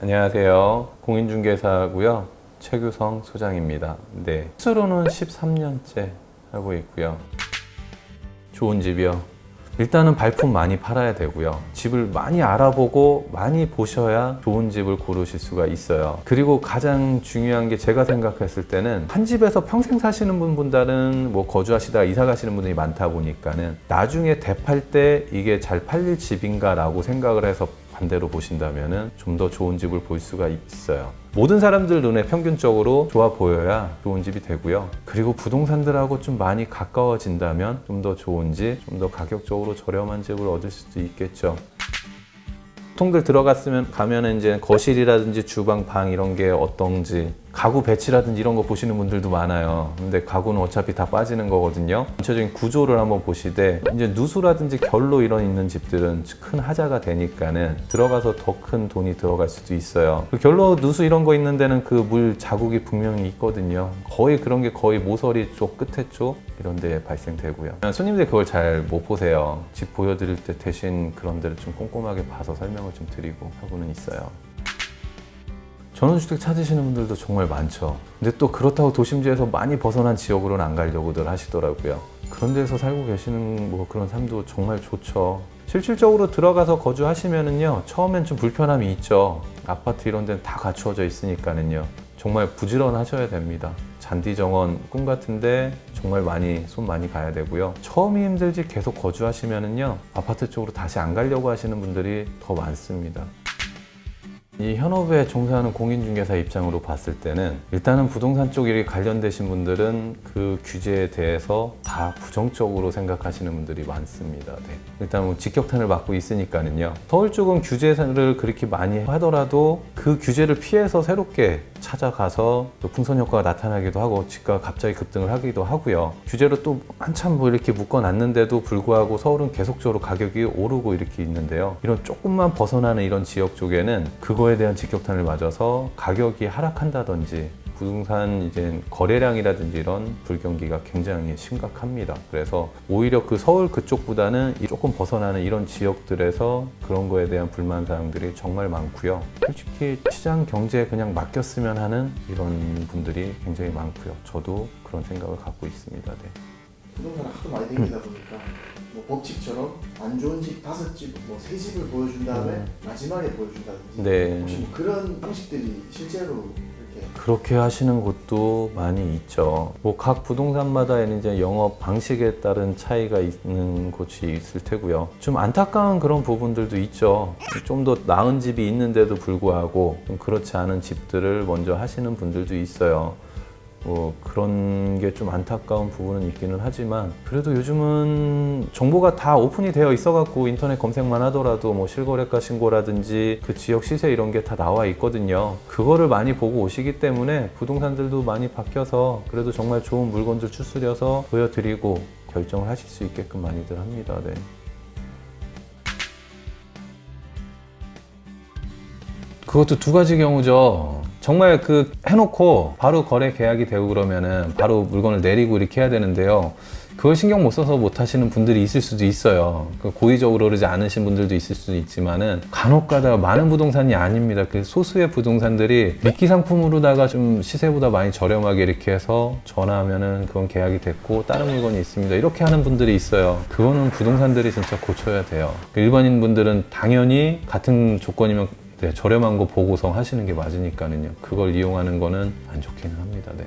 안녕하세요. 공인중개사고요. 최규성 소장입니다. 네, 스스로는 13년째 하고 있고요. 좋은 집이요. 일단은 발품 많이 팔아야 되고요. 집을 많이 알아보고 많이 보셔야 좋은 집을 고르실 수가 있어요. 그리고 가장 중요한 게 제가 생각했을 때는 한 집에서 평생 사시는 분보다는 거주하시다가 이사 가시는 분들이 많다 보니까는 나중에 대팔 때 이게 잘 팔릴 집인가 라고 생각을 해서 반대로 보신다면은 좀 더 좋은 집을 볼 수가 있어요. 모든 사람들 눈에 평균적으로 좋아 보여야 좋은 집이 되고요. 그리고 부동산들하고 좀 많이 가까워진다면 좀 더 좋은 집, 좀 더 가격적으로 저렴한 집을 얻을 수도 있겠죠. 보통들 가면은 이제 거실이라든지 주방, 방 이런 게 어떤지, 가구 배치라든지 이런 거 보시는 분들도 많아요. 근데 가구는 어차피 다 빠지는 거거든요. 전체적인 구조를 한번 보시되 이제 누수라든지 결로 이런 있는 집들은 큰 하자가 되니까는 들어가서 더 큰 돈이 들어갈 수도 있어요. 그 결로 누수 이런 거 있는 데는 그 물 자국이 분명히 있거든요. 거의 그런 게 거의 모서리 쪽, 끝에 쪽 이런 데에 발생되고요. 손님들이 그걸 잘 못 보세요. 집 보여드릴 때 대신 그런 데를 좀 꼼꼼하게 봐서 설명을 좀 드리고 하고는 있어요. 전원주택 찾으시는 분들도 정말 많죠. 근데 또 그렇다고 도심지에서 많이 벗어난 지역으로는 안 가려고들 하시더라고요. 그런 데서 살고 계시는 그런 삶도 정말 좋죠. 실질적으로 들어가서 거주하시면은요, 처음엔 좀 불편함이 있죠. 아파트 이런 데는 다 갖추어져 있으니까는요. 정말 부지런하셔야 됩니다. 잔디 정원 꿈 같은데 정말 손 많이 가야 되고요. 처음이 힘들지 계속 거주하시면은요, 아파트 쪽으로 다시 안 가려고 하시는 분들이 더 많습니다. 이 현업에 종사하는 공인중개사 입장으로 봤을 때는 일단은 부동산 쪽에 관련되신 분들은 그 규제에 대해서 다 부정적으로 생각하시는 분들이 많습니다. 네. 일단 직격탄을 맞고 있으니까는요. 서울 쪽은 규제를 그렇게 많이 하더라도 그 규제를 피해서 새롭게 찾아가서 또 풍선 효과가 나타나기도 하고 집가가 갑자기 급등을 하기도 하고요. 규제로 또 한참 이렇게 묶어놨는데도 불구하고 서울은 계속적으로 가격이 오르고 이렇게 있는데요. 이런 조금만 벗어나는 이런 지역 쪽에는 그거에 대한 직격탄을 맞아서 가격이 하락한다든지 부동산 이제 거래량이라든지 이런 불경기가 굉장히 심각합니다. 그래서 오히려 그 서울 그쪽보다는 조금 벗어나는 이런 지역들에서 그런 거에 대한 불만 사항들이 정말 많고요. 솔직히 시장 경제에 그냥 맡겼으면 하는 이런 분들이 굉장히 많고요. 저도 그런 생각을 갖고 있습니다. 네. 부동산을 하도 많이 다니다 보니까 법칙처럼 안 좋은 집 5집, 3집을 보여준 다음에 마지막에 보여준다든지 네. 혹시 그런 방식들이 실제로 그렇게 하시는 곳도 많이 있죠. 각 부동산마다 이제 영업 방식에 따른 차이가 있는 곳이 있을 테고요. 좀 안타까운 그런 부분들도 있죠. 좀 더 나은 집이 있는데도 불구하고 좀 그렇지 않은 집들을 먼저 하시는 분들도 있어요. 그런 게 좀 안타까운 부분은 있기는 하지만 그래도 요즘은 정보가 다 오픈이 되어 있어갖고 인터넷 검색만 하더라도 실거래가 신고라든지 그 지역 시세 이런 게 다 나와 있거든요. 그거를 많이 보고 오시기 때문에 부동산들도 많이 바뀌어서 그래도 정말 좋은 물건들 추스려서 보여드리고 결정을 하실 수 있게끔 많이들 합니다. 네. 그것도 두 가지 경우죠. 정말 해놓고 바로 거래 계약이 되고 그러면은 바로 물건을 내리고 이렇게 해야 되는데요. 그걸 신경 못 써서 못 하시는 분들이 있을 수도 있어요. 고의적으로 그러지 않으신 분들도 있을 수도 있지만은 간혹 가다가 많은 부동산이 아닙니다. 그 소수의 부동산들이 미끼 상품으로다가 좀 시세보다 많이 저렴하게 이렇게 해서 전화하면은 그건 계약이 됐고 다른 물건이 있습니다. 이렇게 하는 분들이 있어요. 그거는 부동산들이 진짜 고쳐야 돼요. 일반인 분들은 당연히 같은 조건이면 저렴한 거 보고서 하시는 게 맞으니까는요. 그걸 이용하는 거는 안 좋기는 합니다. 네.